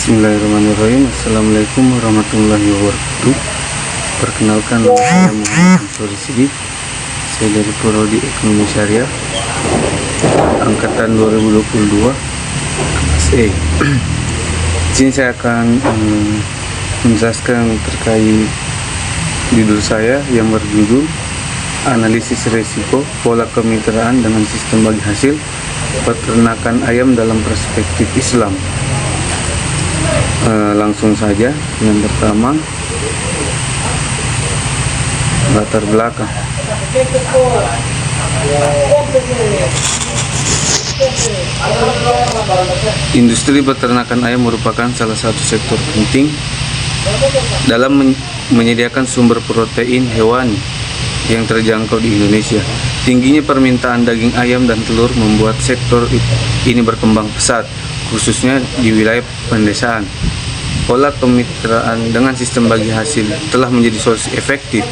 Bismillahirrahmanirrahim. Assalamualaikum warahmatullahi wabarakatuh. Perkenalkan, nama saya Muhammad Ansori Sidik. Saya dari Prodi Ekonomi Syariah angkatan 2022 C. Di sini saya akan menjelaskan terkait judul saya yang berjudul Analisis Risiko Pola Kemitraan dengan Sistem Bagi Hasil Peternakan Ayam dalam Perspektif Islam. Langsung saja, yang pertama latar belakang. Industri peternakan ayam merupakan salah satu sektor penting dalam menyediakan sumber protein hewani yang terjangkau di Indonesia. Tingginya permintaan daging ayam dan telur membuat sektor ini berkembang pesat, khususnya di wilayah pedesaan. Pola kemitraan dengan sistem bagi hasil telah menjadi solusi efektif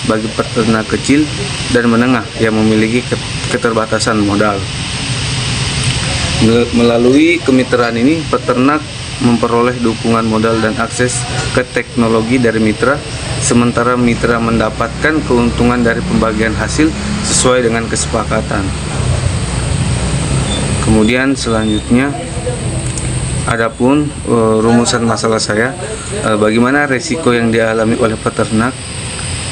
bagi peternak kecil dan menengah yang memiliki keterbatasan modal. Melalui kemitraan ini, peternak memperoleh dukungan modal dan akses ke teknologi dari mitra, sementara mitra mendapatkan keuntungan dari pembagian hasil sesuai dengan kesepakatan. Kemudian selanjutnya, adapun rumusan masalah saya, bagaimana resiko yang dialami oleh peternak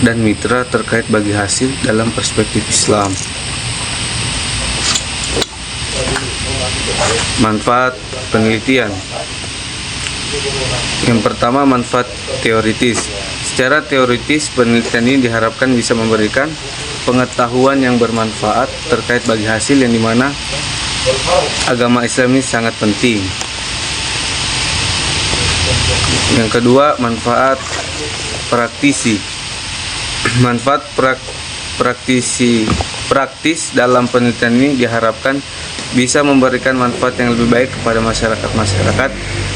dan mitra terkait bagi hasil dalam perspektif Islam. Manfaat penelitian. Yang pertama, manfaat teoritis. Secara teoritis, penelitian ini diharapkan bisa memberikan pengetahuan yang bermanfaat terkait bagi hasil, yang dimana agama Islam ini sangat penting. Yang kedua, manfaat praktisi. Manfaat praktis dalam penelitian ini diharapkan bisa memberikan manfaat yang lebih baik kepada masyarakat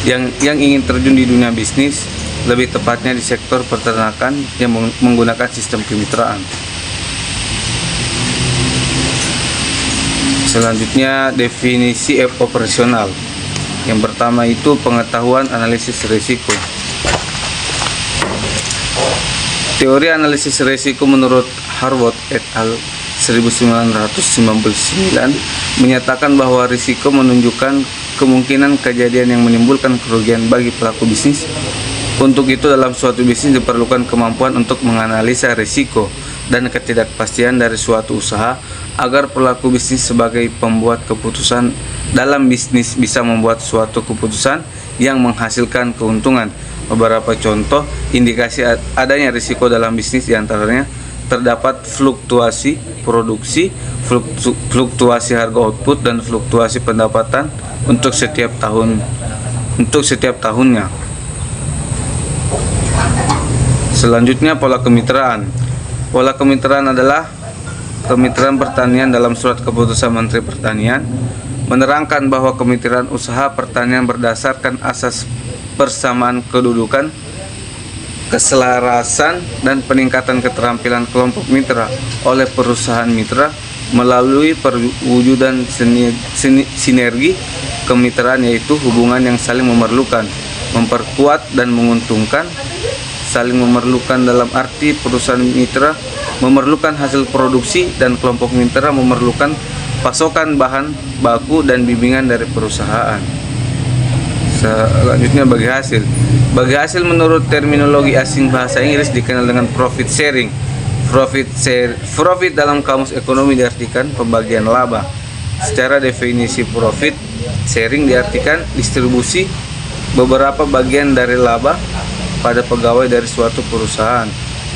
yang ingin terjun di dunia bisnis, lebih tepatnya di sektor peternakan yang menggunakan sistem kemitraan. Selanjutnya, definisi operasional. Yang pertama itu pengetahuan analisis risiko. Teori analisis risiko menurut Harwood et al. 1999 menyatakan bahwa risiko menunjukkan kemungkinan kejadian yang menimbulkan kerugian bagi pelaku bisnis. Untuk itu, dalam suatu bisnis diperlukan kemampuan untuk menganalisa risiko dan ketidakpastian dari suatu usaha agar pelaku bisnis sebagai pembuat keputusan dalam bisnis bisa membuat suatu keputusan yang menghasilkan keuntungan. Beberapa contoh indikasi adanya risiko dalam bisnis diantaranya terdapat fluktuasi produksi, fluktuasi harga output, dan fluktuasi pendapatan untuk setiap tahunnya. Selanjutnya, pola kemitraan. Pola kemitraan adalah kemitraan pertanian. Dalam surat keputusan Menteri Pertanian menerangkan bahwa kemitraan usaha pertanian berdasarkan asas persamaan kedudukan, keselarasan, dan peningkatan keterampilan kelompok mitra oleh perusahaan mitra melalui perwujudan sinergi kemitraan, yaitu hubungan yang saling memerlukan, memperkuat, dan menguntungkan. Saling memerlukan dalam arti perusahaan mitra memerlukan hasil produksi dan kelompok mitra memerlukan pasokan bahan baku dan bimbingan dari perusahaan. Selanjutnya, bagi hasil. Bagi hasil menurut terminologi asing bahasa Inggris dikenal dengan profit sharing. Profit dalam kamus ekonomi diartikan pembagian laba. Secara definisi profit sharing diartikan distribusi beberapa bagian dari laba pada pegawai dari suatu perusahaan.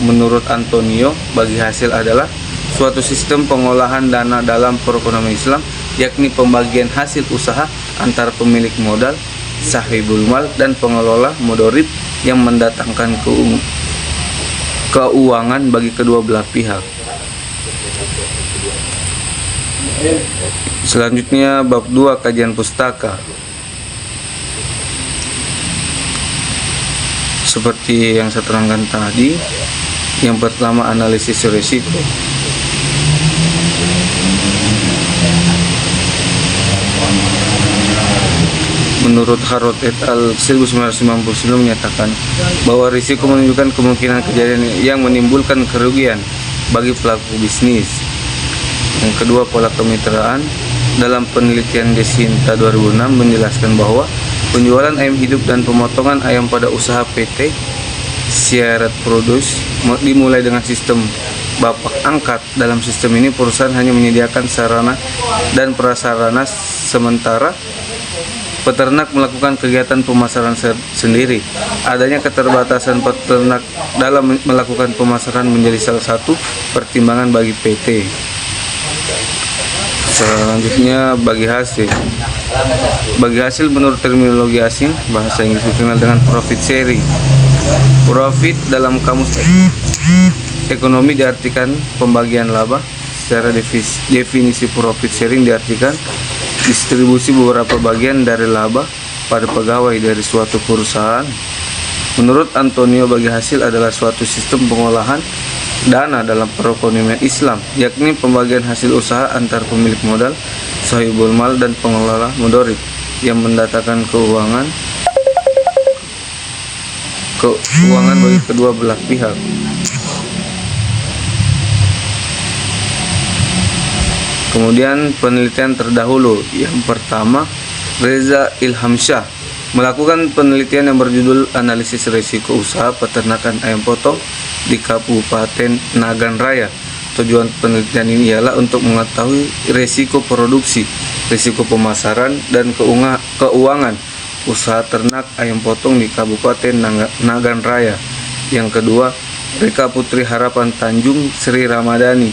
Menurut Antonio, bagi hasil adalah suatu sistem pengolahan dana dalam perekonomian Islam, yakni pembagian hasil usaha antara pemilik modal, sahibul mal, dan pengelola modorib yang mendatangkan keuangan bagi kedua belah pihak. Selanjutnya, bab 2, kajian pustaka. Seperti yang saya terangkan tadi, yang pertama analisis risiko. menurut Harvot et al. 1999 menyatakan bahwa risiko menunjukkan kemungkinan kejadian yang menimbulkan kerugian bagi pelaku bisnis. Yang kedua, pola kemitraan. Dalam penelitian Desinta 2006 menjelaskan bahwa penjualan ayam hidup dan pemotongan ayam pada usaha PT Syarat Produce dimulai dengan sistem bapak angkat. Dalam sistem ini perusahaan hanya menyediakan sarana dan prasarana, sementara peternak melakukan kegiatan pemasaran sendiri. Adanya keterbatasan peternak dalam melakukan pemasaran menjadi salah satu pertimbangan bagi PT. Selanjutnya, bagi hasil. Bagi hasil menurut terminologi asing, bahasa Inggris dikenal dengan profit sharing. Profit dalam kamus ekonomi diartikan pembagian laba. Secara definisi profit sharing diartikan distribusi beberapa bagian dari laba pada pegawai dari suatu perusahaan. Menurut Antonio, bagi hasil adalah suatu sistem pengolahan dana dalam perekonomian Islam, yakni pembagian hasil usaha antar pemilik modal, sahibul mal, dan pengelola mudorib yang mendatangkan keuangan bagi kedua belah pihak. Kemudian penelitian terdahulu. Yang pertama, Reza Ilhamsyah melakukan penelitian yang berjudul Analisis Risiko Usaha Peternakan Ayam Potong di Kabupaten Nagan Raya. Tujuan penelitian ini ialah untuk mengetahui risiko produksi, risiko pemasaran, dan keuangan usaha ternak ayam potong di Kabupaten Nagan Raya. Yang kedua, Rika Putri Harapan Tanjung Sri Ramadhani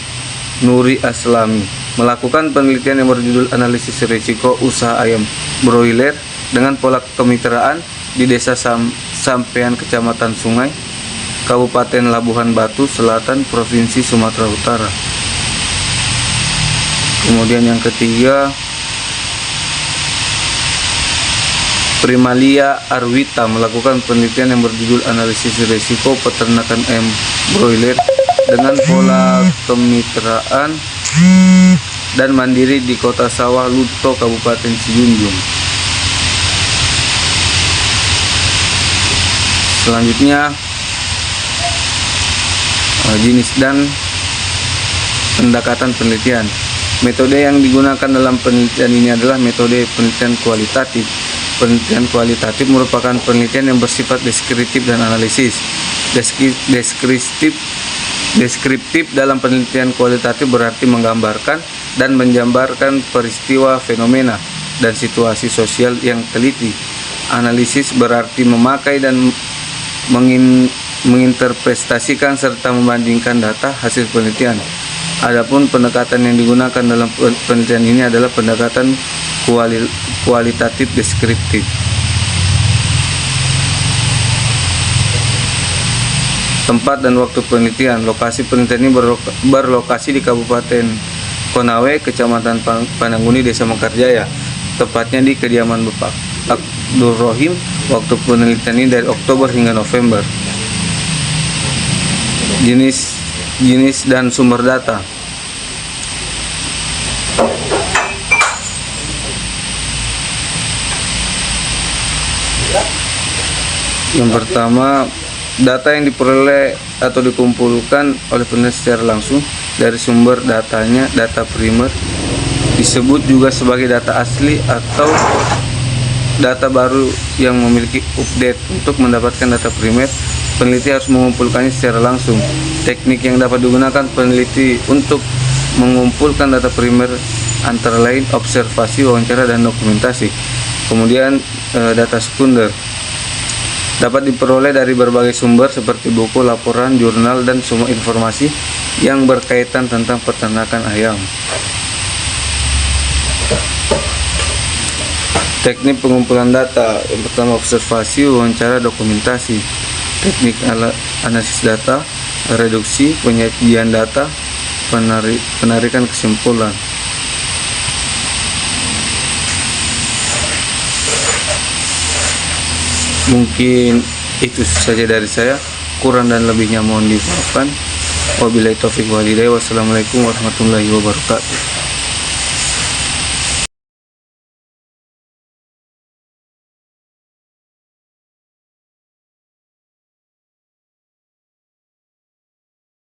Nuri Aslami melakukan penelitian yang berjudul Analisis Risiko Usaha Ayam Broiler dengan pola kemitraan di Desa Sampean, Kecamatan Sungai, Kabupaten Labuhan Batu Selatan, Provinsi Sumatera Utara. Kemudian yang ketiga, Primalia Arwita melakukan penelitian yang berjudul Analisis Risiko Peternakan Ayam Broiler dengan pola kemitraan dan mandiri di Kota Sawah Lunto, Kabupaten Sijunjung. Selanjutnya, jenis dan pendekatan penelitian. Metode yang digunakan dalam penelitian ini adalah metode penelitian kualitatif. Penelitian kualitatif merupakan penelitian yang bersifat deskriptif dan analisis. Deskriptif dalam penelitian kualitatif berarti menggambarkan dan menjabarkan peristiwa, fenomena, dan situasi sosial yang teliti. Analisis berarti memakai dan menginterpretasikan serta membandingkan data hasil penelitian. Adapun pendekatan yang digunakan dalam penelitian ini adalah pendekatan kualitatif deskriptif. Tempat dan waktu penelitian. Lokasi penelitian ini berlokasi di Kabupaten Konawe, Kecamatan Panangguni, Desa Mekarjaya. Tepatnya di kediaman Bapak Abdul Rohim. Waktu penelitian ini dari Oktober hingga November. Jenis dan sumber data. Yang pertama, data yang diperoleh atau dikumpulkan oleh peneliti secara langsung dari sumber datanya, data primer, disebut juga sebagai data asli atau data baru yang memiliki update. Untuk mendapatkan data primer, peneliti harus mengumpulkannya secara langsung. Teknik yang dapat digunakan peneliti untuk mengumpulkan data primer antara lain observasi, wawancara, dan dokumentasi. Kemudian data sekunder dapat diperoleh dari berbagai sumber seperti buku, laporan, jurnal, dan semua informasi yang berkaitan tentang peternakan ayam. Teknik pengumpulan data. Yang pertama, observasi, wawancara, dokumentasi. Teknik analisis data, reduksi, penyajian data, penarikan kesimpulan. Mungkin itu saja dari saya. Kurang dan lebihnya mohon dimaafkan. Wabillahi taufiq wal hidayah. Wassalamualaikum warahmatullahi wabarakatuh.